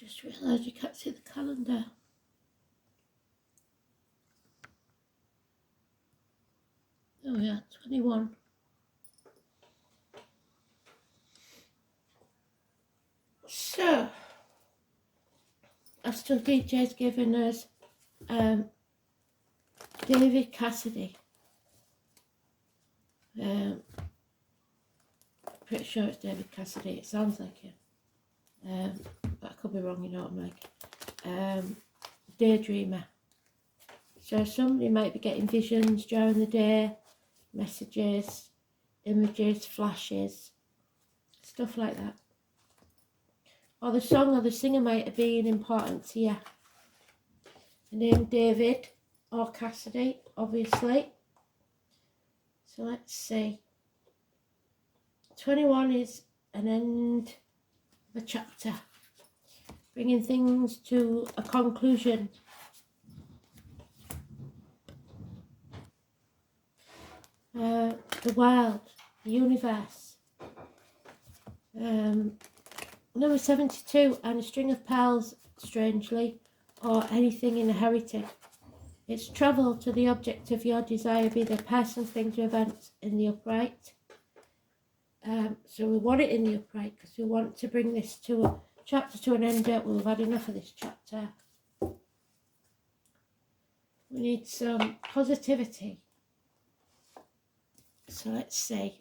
Just realised you can't see the calendar. Oh yeah, 21. So, Astrology's given us David Cassidy. Pretty sure it's David Cassidy. It sounds like it. But I could be wrong, you know what I'm like. Daydreamer. So somebody might be getting visions during the day, messages, images, flashes, stuff like that. Or the song or the singer might have been important to you. The name David or Cassidy, obviously. So let's see. 21 is an end of a chapter, bringing things to a conclusion. The world, the universe. Number 72, and a string of pearls, strangely, or anything inherited. It's travel to the object of your desire, be the person, things, or events in the upright. So we want it in the upright because we want to bring this to a chapter to an end. We've had enough of this chapter. We need some positivity. So let's see.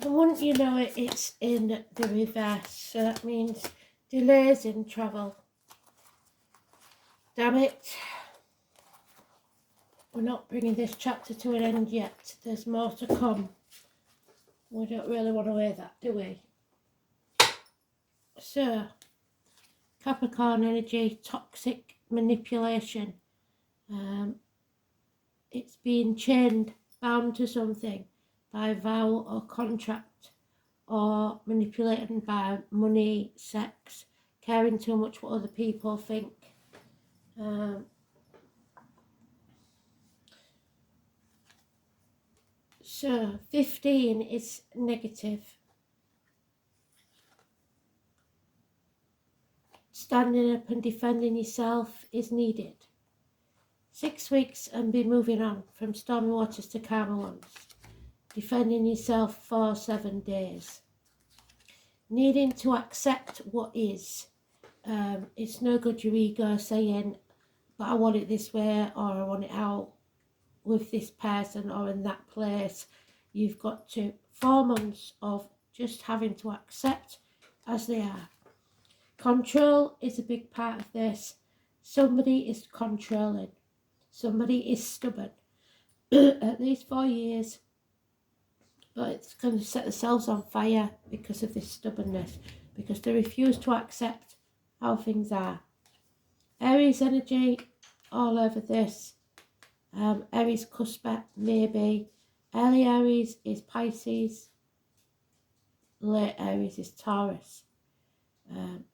And wouldn't you know it, it's in the reverse, so that means delays in travel. Damn it. We're not bringing this chapter to an end yet. There's more to come. We don't really want to hear that, do we? So, Capricorn energy, toxic manipulation. It's being chained, bound to something by vow or contract, or manipulated by money, sex, caring too much what other people think. So 15 is negative. Standing up and defending yourself is needed. 6 weeks and be moving on from stormy waters to calmer ones. Defending yourself for 7 days. Needing to accept what is. It's no good your ego saying, but I want it this way, or I want it out with this person or in that place. You've got to 4 months of just having to accept as they are. Control is a big part of this. Somebody is controlling. Somebody is stubborn. At least 4 years. But it's going to set themselves on fire because of this stubbornness. Because they refuse to accept how things are. Aries energy all over this. Aries cusp, maybe. Early Aries is Pisces. Late Aries is Taurus.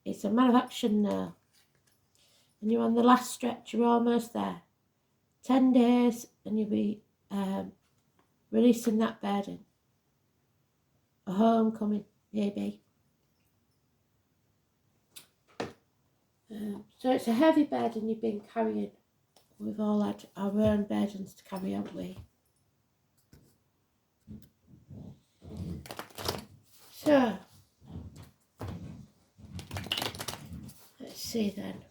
It's a man of action now. And you're on the last stretch. You're almost there. 10 days and you'll be releasing that burden. a homecoming, maybe. So it's a heavy burden you've been carrying. We've all had our own burdens to carry, haven't we? So, let's see then.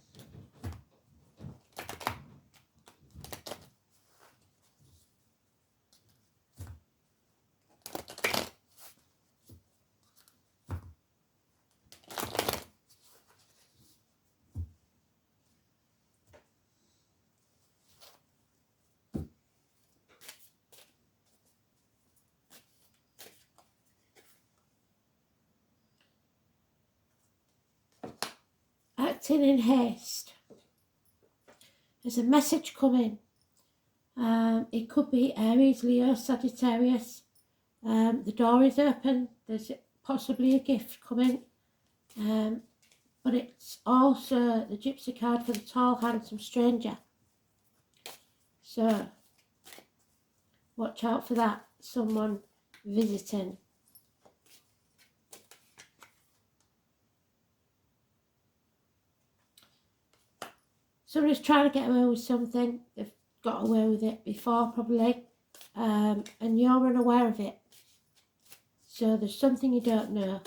Acting in haste. There's a message coming. It could be Aries, Leo, Sagittarius. The door is open. There's possibly a gift coming. But it's also the Gypsy card for the tall, handsome stranger. So, watch out for that. Someone visiting. Somebody's trying to get away with something. They've got away with it before, probably. And you're unaware of it. So there's something you don't know.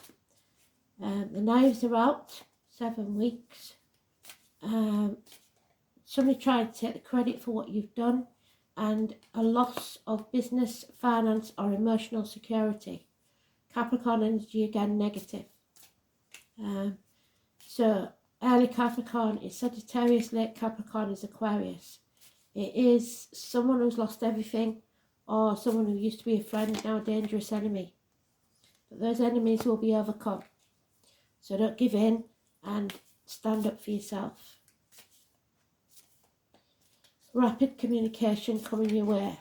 The knives are out. 7 weeks. Somebody tried to take the credit for what you've done. And a loss of business, finance or emotional security. Capricorn energy again, negative. So early Capricorn is Sagittarius, late Capricorn is Aquarius. It is someone who's lost everything, or someone who used to be a friend, now a dangerous enemy. But those enemies will be overcome. So don't give in and stand up for yourself. Rapid communication coming your way.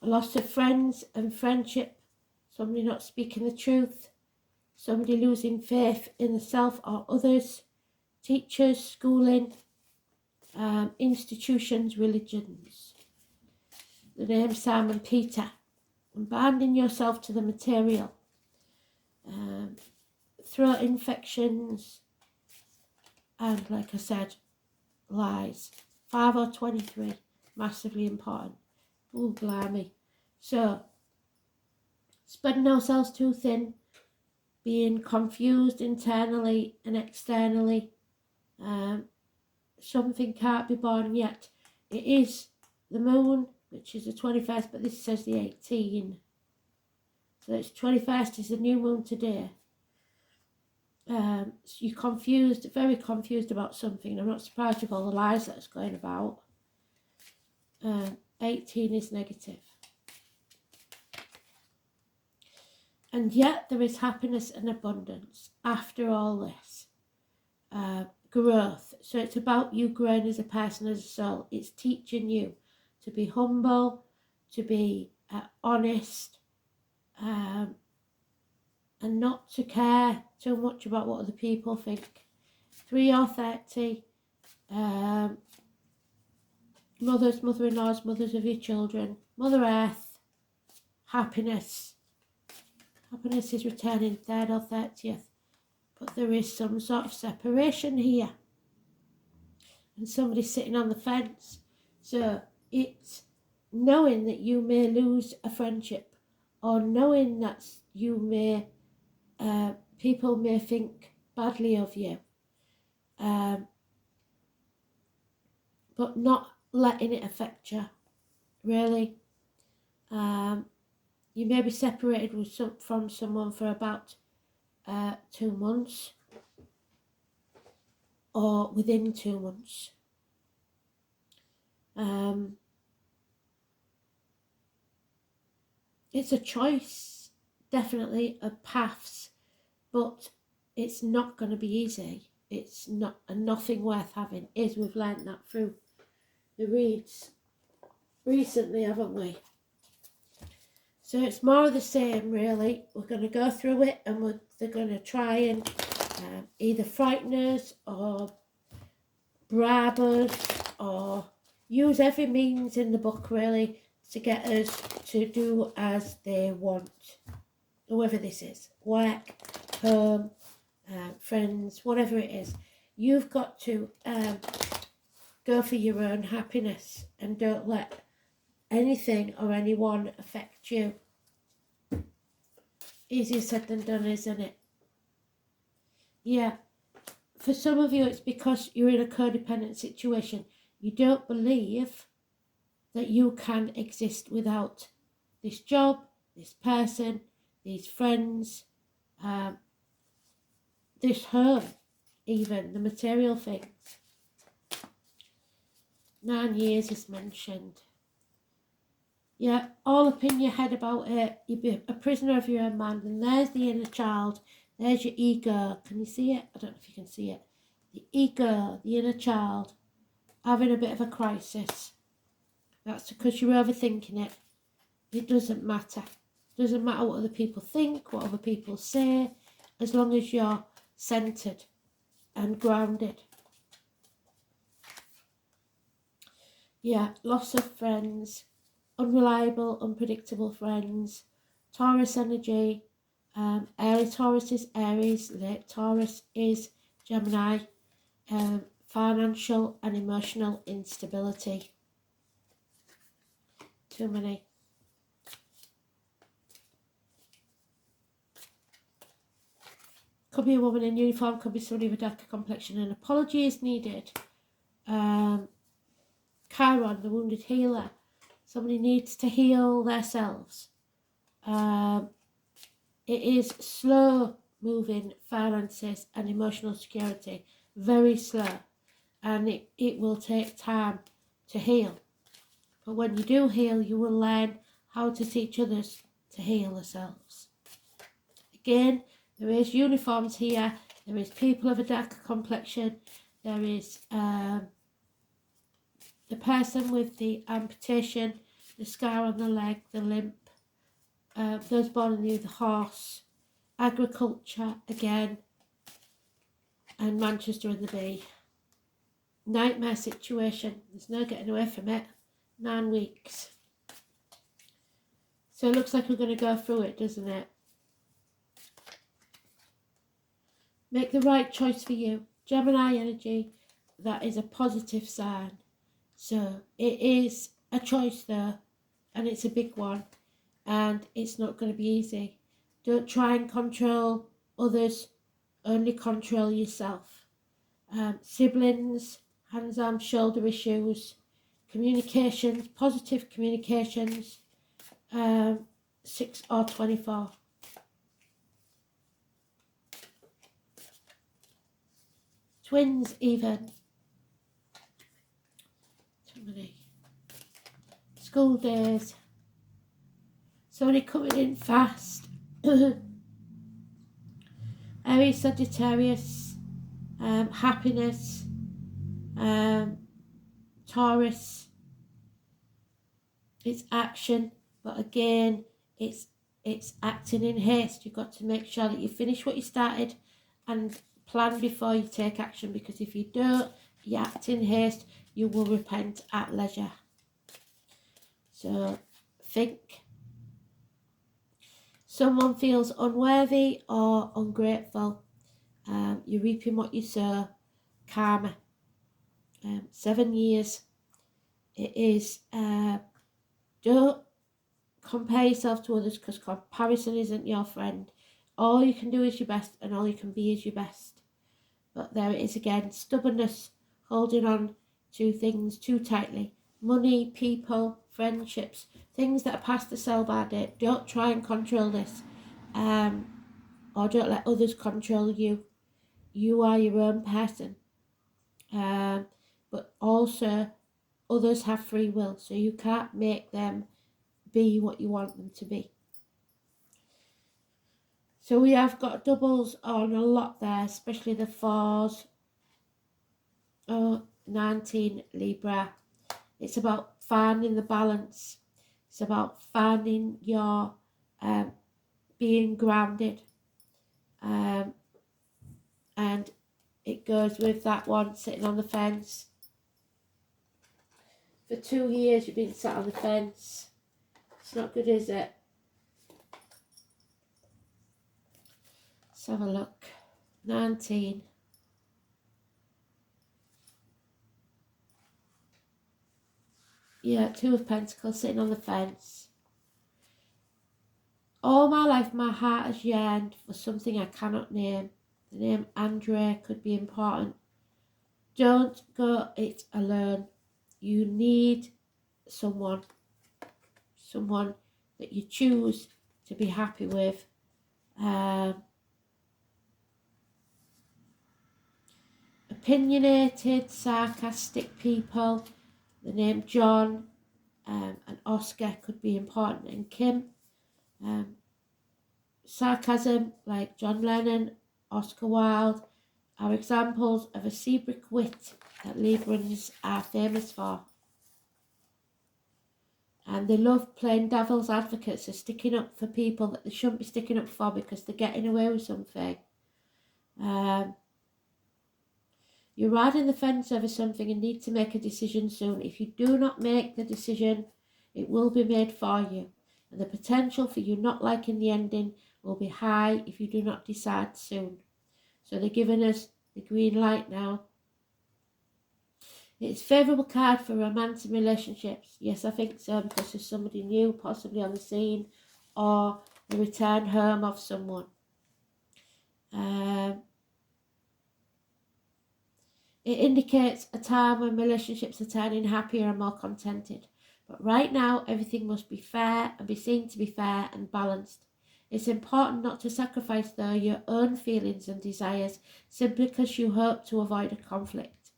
A loss of friends and friendship. Somebody not speaking the truth. Somebody losing faith in the self or others. Teachers, schooling, institutions, religions. The name Simon Peter. And binding yourself to the material. Throat infections. And like I said, lies. 5 or 23. Massively important. Oh, blimey. So, spreading ourselves too thin. Being confused internally and externally. Something can't be born yet. It is the moon, which is the 21st, but this says the 18. So it's 21st is the new moon today. So you're confused, very confused about something. I'm not surprised with all the lies that's going about. 18 is negative. And yet there is happiness and abundance after all this. Growth. So it's about you growing as a person, as a soul. It's teaching you to be humble, to be honest, and not to care too much about what other people think. 3 or 30. Mothers, mother-in-laws, mothers of your children. Mother Earth. Happiness. Happiness is returning 3rd or 30th. But there is some sort of separation here. And somebody's sitting on the fence. So it's knowing that you may lose a friendship. Or knowing that you may, people may think badly of you. But not letting it affect you. Really. You may be separated from someone for about 2 months, or within 2 months. It's a choice, definitely, of paths, but it's not going to be easy. It's not, and nothing worth having is. We've learnt that through the reads recently, haven't we? So it's more of the same, really. We're going to go through it, and they're going to try and either frighten us or bribe us or use every means in the book, really, to get us to do as they want. whoever this is, work, home, friends, whatever it is, you've got to go for your own happiness and don't let anything or anyone affect you. Easier said than done, isn't it? Yeah. For some of you, it's because you're in a codependent situation. You don't believe that you can exist without this job, this person, these friends, this home, even the material things. 9 years is mentioned. Yeah, all up in your head about it. You'd be a prisoner of your own mind. And there's the inner child. There's your ego. Can you see it? I don't know if you can see it. The ego, the inner child, having a bit of a crisis. That's because you're overthinking it. It doesn't matter. It doesn't matter what other people think, what other people say, as long as you're centered and grounded. Yeah, loss of friends, unreliable, unpredictable friends, Taurus energy, early Taurus is Aries, late Taurus is Gemini, financial and emotional instability. Too many. Could be a woman in uniform, could be somebody with a darker complexion. An apology is needed. Chiron, the wounded healer. Somebody needs to heal themselves. It is slow moving finances and emotional security. Very slow. And it will take time to heal. But when you do heal, you will learn how to teach others to heal themselves. Again, there is uniforms here. There is people of a darker complexion. There is the person with the amputation, the scar on the leg, the limp, those born in the horse, agriculture again, and Manchester and the Bee. Nightmare situation. There's no getting away from it. 9 weeks. So it looks like we're going to go through it, doesn't it? Make the right choice for you. Gemini energy, that is a positive sign. So it is a choice though, and it's a big one, and it's not going to be easy. Don't try and control others, only control yourself. Siblings, hands, arms, shoulder issues, communications, positive communications, 6 or 24. Twins even. Too many. School days. Somebody coming in fast. Aries, Sagittarius, happiness, Taurus. It's action, but again, it's acting in haste. You've got to make sure that you finish what you started and plan before you take action, because if you don't, you act in haste, you will repent at leisure. So think. Someone feels unworthy or ungrateful. You're reaping what you sow. Karma. 7 years. It is, don't compare yourself to others, because comparison isn't your friend. All you can do is your best, and all you can be is your best. But there it is again, stubbornness, holding on to things too tightly. Money, people, friendships, things that are past the sell-by date. Don't try and control this, or don't let others control you. You are your own person, but also others have free will, so you can't make them be what you want them to be. So we have got doubles on a lot there, especially the 4s. 19 Libra. It's about finding the balance. It's about finding your being grounded. And it goes with that one sitting on the fence. For 2 years you've been sat on the fence. It's not good, is it? Let's have a look. 19. Yeah, Two of Pentacles sitting on the fence. All my life, my heart has yearned for something I cannot name. The name Andre could be important. Don't go it alone. You need someone that you choose to be happy with. Opinionated, sarcastic people. The name John and Oscar could be important, and Kim. Sarcasm, like John Lennon, Oscar Wilde, are examples of a sea-brick wit that Librans are famous for. And they love playing devil's advocates, of sticking up for people that they shouldn't be sticking up for because they're getting away with something. You're riding the fence over something and need to make a decision soon. If you do not make the decision, it will be made for you. And the potential for you not liking the ending will be high if you do not decide soon. So they're giving us the green light now. It's a favourable card for romance and relationships. Yes, I think so, because there's somebody new possibly on the scene, or the return home of someone. It indicates a time when relationships are turning happier and more contented. But right now, everything must be fair and be seen to be fair and balanced. It's important not to sacrifice, though, your own feelings and desires simply because you hope to avoid a conflict.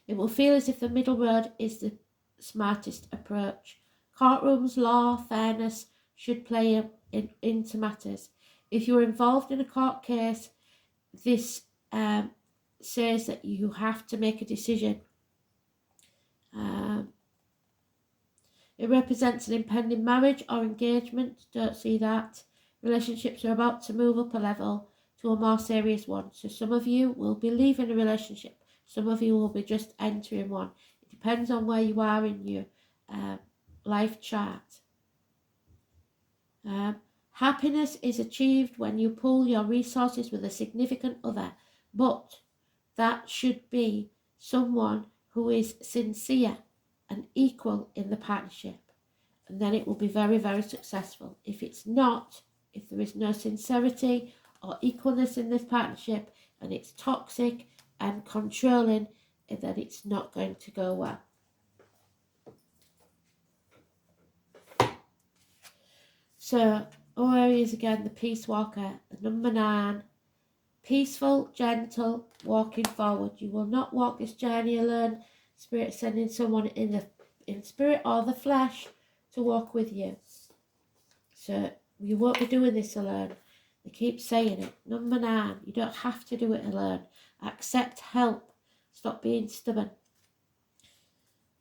It will feel as if the middle road is the smartest approach. Courtrooms, law, fairness should play into matters. If you're involved in a court case, this says that you have to make a decision. It represents an impending marriage or engagement. Don't see that. Relationships are about to move up a level to a more serious one. So some of you will be leaving a relationship. Some of you will be just entering one. It depends on where you are in your life chart. Happiness is achieved when you pool your resources with a significant other, but that should be someone who is sincere and equal in the partnership, and then it will be very, very successful. If it's not, if there is no sincerity or equalness in this partnership, and it's toxic and controlling, then it's not going to go well. So, all areas again, the Peace Walker, the number 9. Peaceful, gentle, walking forward. You will not walk this journey alone. Spirit sending someone in spirit or the flesh to walk with you. So you won't be doing this alone. They keep saying it. Number 9, you don't have to do it alone. Accept help. Stop being stubborn.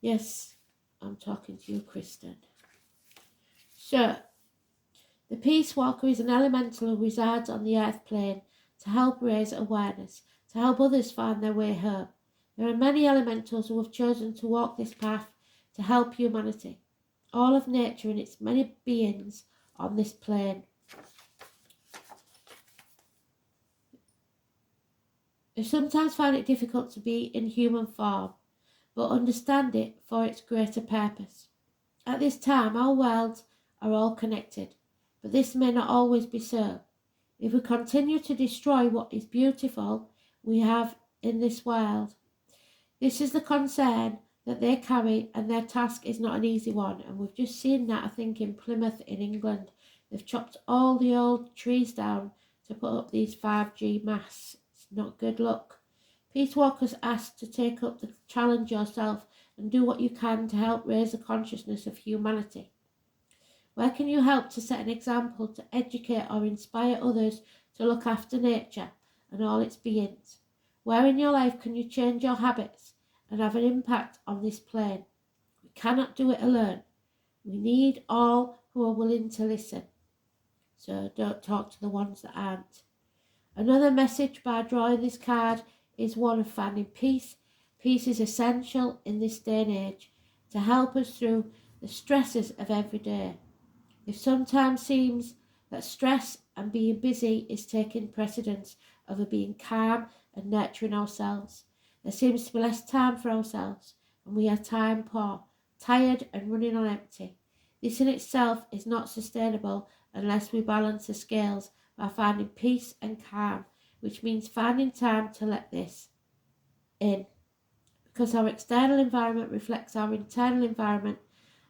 Yes, I'm talking to you, Kristen. So, the Peace Walker is an elemental who resides on the earth plane to help raise awareness, to help others find their way home. There are many elementals who have chosen to walk this path to help humanity, all of nature and its many beings on this plane. They sometimes find it difficult to be in human form, but understand it for its greater purpose. At this time, our worlds are all connected, but this may not always be so. If we continue to destroy what is beautiful we have in this world, this is the concern that they carry, and their task is not an easy one. And we've just seen that, I think, in Plymouth in England. They've chopped all the old trees down to put up these 5G masts. It's not good luck. Peace Walkers asked to take up the challenge yourself and do what you can to help raise the consciousness of humanity. Where can you help to set an example, to educate or inspire others to look after nature and all its beings? Where in your life can you change your habits and have an impact on this plane? We cannot do it alone. We need all who are willing to listen. So don't talk to the ones that aren't. Another message by drawing this card is one of finding peace. Peace is essential in this day and age to help us through the stresses of every day. It sometimes seems that stress and being busy is taking precedence over being calm and nurturing ourselves. There seems to be less time for ourselves, and we are time poor, tired and running on empty. This in itself is not sustainable unless we balance the scales by finding peace and calm, which means finding time to let this in. Because our external environment reflects our internal environment,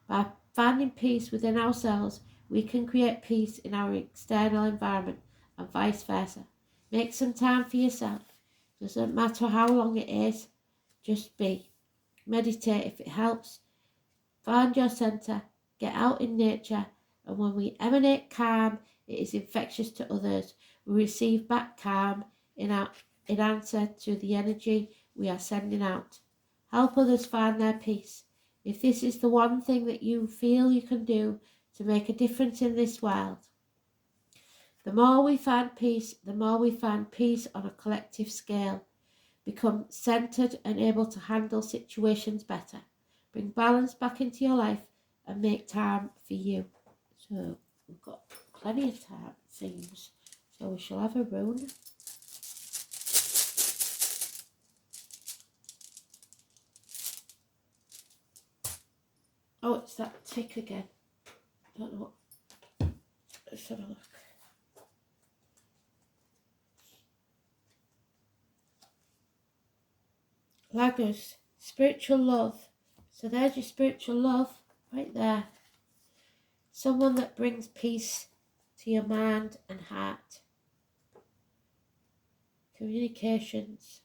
by finding peace within ourselves, we can create peace in our external environment and vice versa. Make some time for yourself. Doesn't matter how long it is, just be. Meditate if it helps. Find your centre, get out in nature, and when we emanate calm, it is infectious to others. We receive back calm in answer to the energy we are sending out. Help others find their peace. If this is the one thing that you feel you can do to make a difference in this world, the more we find peace, the more we find peace on a collective scale. Become centered and able to handle situations better. Bring balance back into your life and make time for you. So we've got plenty of time, it seems. So we shall have a rune. Oh, it's that tick again. Don't know what. Let's have a look. Lagos, spiritual love. So there's your spiritual love right there. Someone that brings peace to your mind and heart. Communications.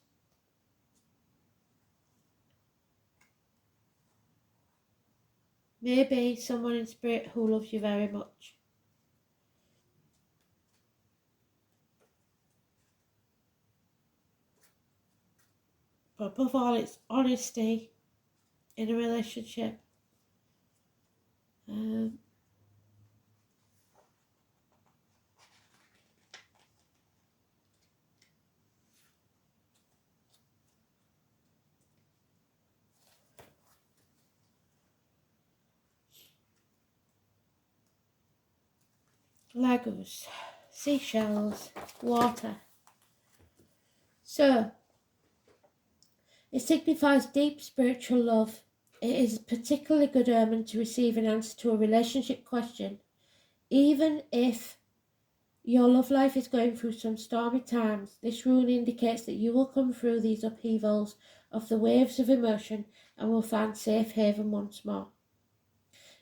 Maybe someone in spirit who loves you very much. But above all, it's honesty in a relationship. Lagos, seashells, water. So, it signifies deep spiritual love. It is a particularly good omen to receive an answer to a relationship question, even if your love life is going through some stormy times. This rune indicates that you will come through these upheavals of the waves of emotion and will find safe haven once more.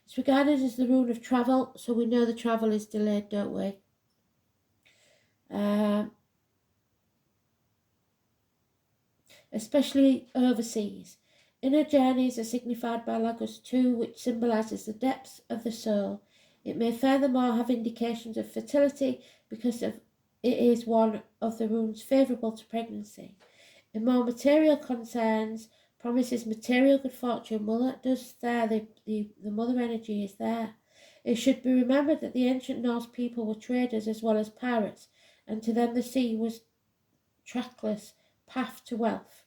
It's regarded as the rune of travel, so we know the travel is delayed, don't we? Especially overseas. Inner journeys are signified by Lagos 2, which symbolises the depths of the soul. It may furthermore have indications of fertility because it is one of the runes favourable to pregnancy. In more material concerns, promises material good fortune. Well, that does there. The mother energy is there. It should be remembered that the ancient Norse people were traders as well as pirates, and to them the sea was trackless path to wealth.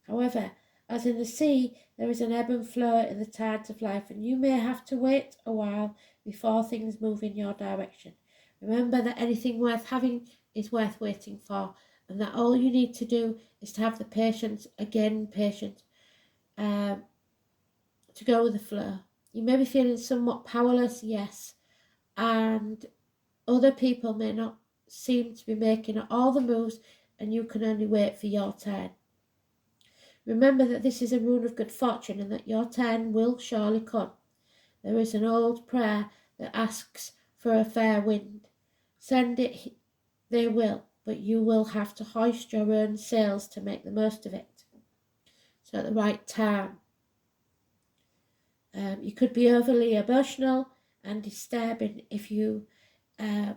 However, as in the sea, there is an ebb and flow in the tides of life, and you may have to wait a while before things move in your direction. Remember that anything worth having is worth waiting for, and that all you need to do is to have the patience, to go with the flow. You may be feeling somewhat powerless, yes, and other people may not seem to be making all the moves, and you can only wait for your turn. Remember that this is a rune of good fortune and that your turn will surely come. There is an old prayer that asks for a fair wind. Send it, they will, but you will have to hoist your own sails to make the most of it. So at the right time. You could be overly emotional and disturbing if you are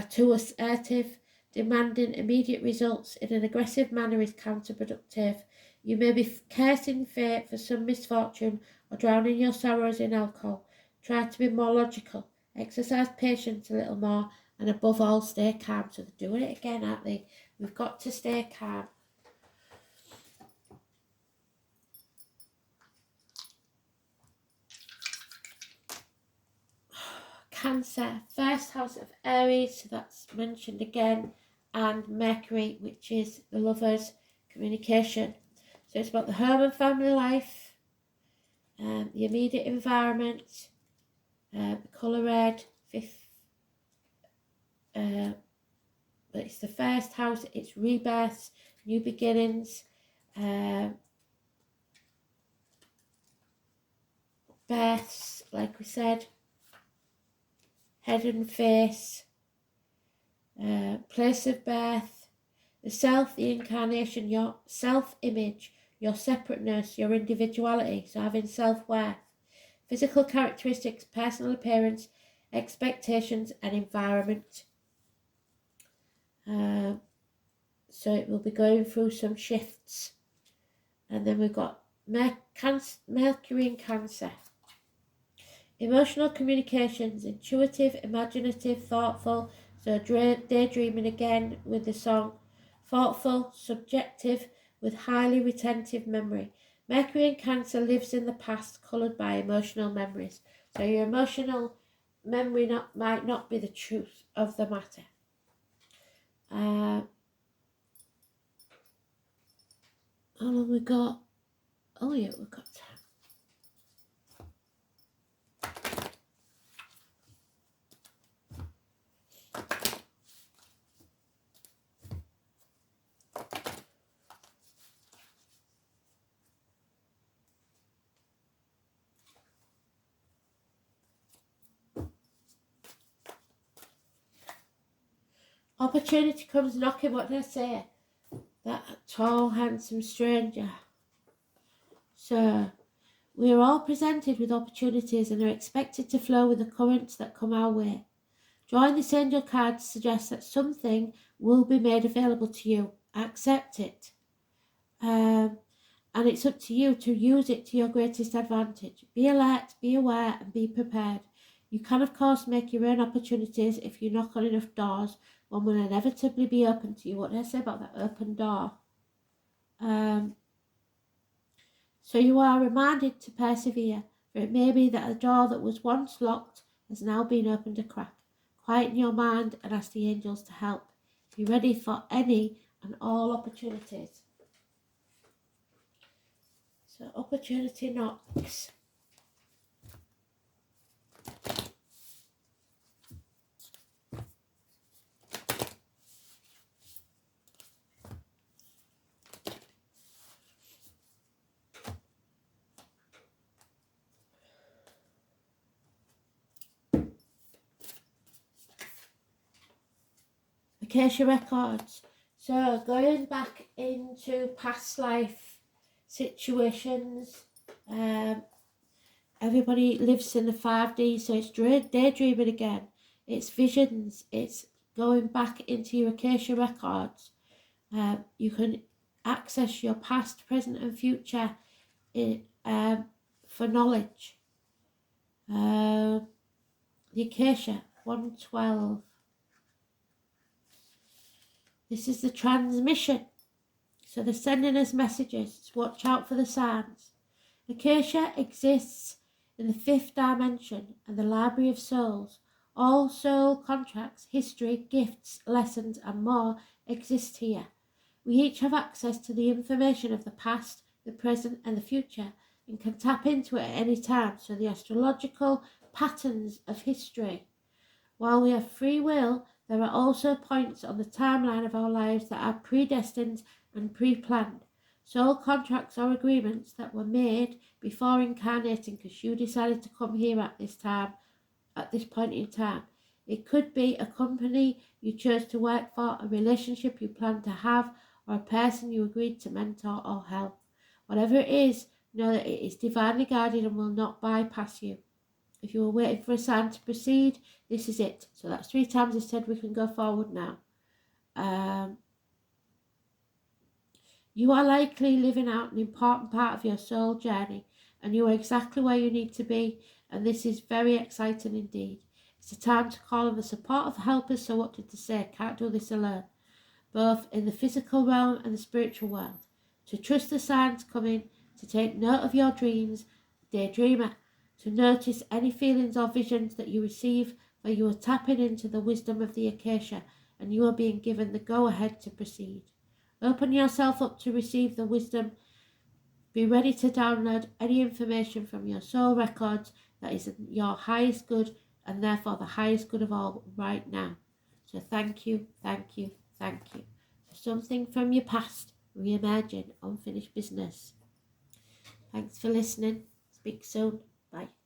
too assertive. Demanding immediate results in an aggressive manner is counterproductive. You may be cursing fate for some misfortune or drowning your sorrows in alcohol. Try to be more logical. Exercise patience a little more, and above all, stay calm. So they're doing it again, aren't they? We've got to stay calm. Cancer, first house of Aries, so that's mentioned again, and Mercury, which is the lovers, communication. So it's about the home and family life, the immediate environment, the colour red, fifth, but it's the first house, it's rebirths, new beginnings, births, like we said, head and face, place of birth, the self, the incarnation, your self-image, your separateness, your individuality, so having self-worth, physical characteristics, personal appearance, expectations and environment. So it will be going through some shifts. And then we've got Mercury in Cancer. Emotional communications, intuitive, imaginative, thoughtful, so daydreaming again with the song. Thoughtful, subjective, with highly retentive memory. Mercury in Cancer lives in the past, coloured by emotional memories. So your emotional memory might not be the truth of the matter. How long we got? Oh yeah, we've got time. Opportunity comes knocking, what did I say? That tall, handsome stranger. So, we are all presented with opportunities and are expected to flow with the currents that come our way. Drawing this angel card suggests that something will be made available to you. Accept it. And it's up to you to use it to your greatest advantage. Be alert, be aware, and be prepared. You can, of course, make your own opportunities if you knock on enough doors. One will inevitably be open to you. What did I say about that open door? So you are reminded to persevere, for it may be that a door that was once locked has now been opened a crack. Quieten your mind and ask the angels to help. Be ready for any and all opportunities. So opportunity knocks. Akasha Records. So going back into past life situations, everybody lives in the 5D, so it's daydreaming again. It's visions. It's going back into your Akasha Records. You can access your past, present and future for knowledge. The Akasha 112. This is the transmission. So they're sending us messages. Watch out for the signs. Akasha exists in the 5th dimension and the Library of Souls. All soul contracts, history, gifts, lessons and more exist here. We each have access to the information of the past, the present and the future and can tap into it at any time. So the astrological patterns of history. While we have free will, there are also points on the timeline of our lives that are predestined and pre-planned. Soul contracts or agreements that were made before incarnating because you decided to come here at this time, at this point in time. It could be a company you chose to work for, a relationship you plan to have, or a person you agreed to mentor or help. Whatever it is, know that it is divinely guided and will not bypass you. If you were waiting for a sign to proceed, this is it. So that's 3 times I said we can go forward now. You are likely living out an important part of your soul journey and you are exactly where you need to be, and this is very exciting indeed. It's a time to call on the support of helpers, so what did they say? Can't do this alone. Both in the physical realm and the spiritual world. To trust the signs coming, to take note of your dreams, daydreamer. To notice any feelings or visions that you receive, for you are tapping into the wisdom of the Acacia and you are being given the go-ahead to proceed. Open yourself up to receive the wisdom. Be ready to download any information from your soul records that is your highest good and therefore the highest good of all right now. So thank you, thank you, thank you. For something from your past, reimagine unfinished business. Thanks for listening. Speak soon. Bye.